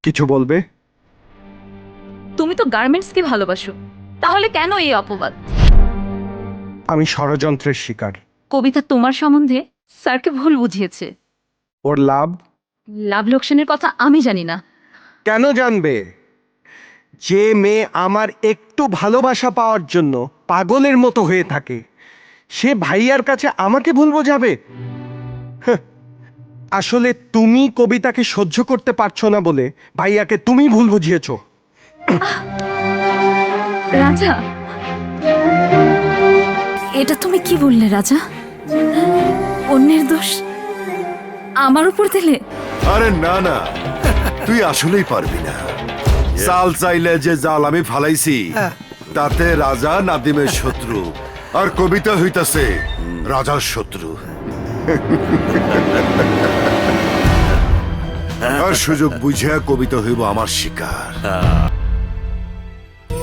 কিছু বলবে? তুমি তো গার্মেন্টসকে ভালোবাসো, তাহলে কেন এই অপবাদ? আমি ষড়যন্ত্রের শিকার। কবিতা তোমার সম্বন্ধে স্যারকে ভুল বুঝিয়েছে। ওর লাভ? লাভ লোকসানের কথা আমি জানি না। কেন জানবে? যে মেয়ে আমার একটু ভালোবাসা পাওয়ার জন্য পাগলের মতো হয়ে থাকে, সে ভাইয়ার কাছে আমাকে ভুল বোঝাবে? হাহ, আসলে তুমি কবিতাকে সহ্য করতে পারছো না বলে ভাইয়াকে তুমি ভুল বুঝিয়েছো। রাজা, এটা তুমি কি বললে রাজা? অন্যের দোষ আমার উপর দিলে? আরে না না, তুই আসলেই পারবি না। চাল চাইলে যে জাল আমি ফালাইছি, তাতে রাজা নাদিমের শত্রু, আর কবিতা হইতাছে রাজার শত্রু। আর সুযোগ বুঝিয়া কবিতা হইব আমার শিকার।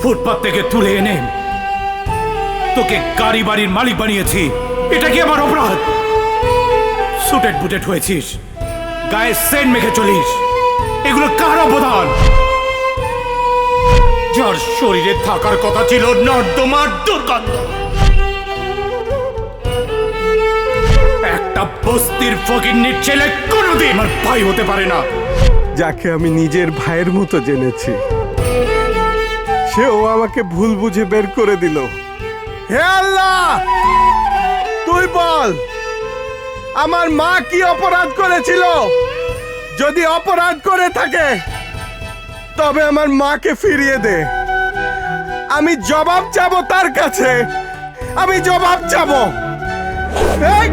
ফুটপাত থেকে তুলে এনে তোকে গাড়ি বাড়ির মালিক বানিয়েছি, এটা কি আমার অপরাধ? সুটেড বুটেড হয়েছিস, গায়ে সেন্ট মেখে চলিস, এগুলো কার অবদান? যার শরীরে থাকার কথা ছিল নর্দমার দুর্গন্ধ, একটা বস্তির ফকিন্নির ছেলে কোনোদিন আমার ভাই হতে পারে না। যাকে আমি নিজের ভাইয়ের মতো জেনেছি, সেও আমাকে ভুল বুঝে বের করে দিল। হে আল্লাহ, তুই বল, আমার মা কি অপরাধ করেছিল? যদি অপরাধ করে থাকে তবে আমার মাকে ফিরিয়ে দে। আমি জবাব চাবো তার কাছে, আমি জবাব চাবো। এই!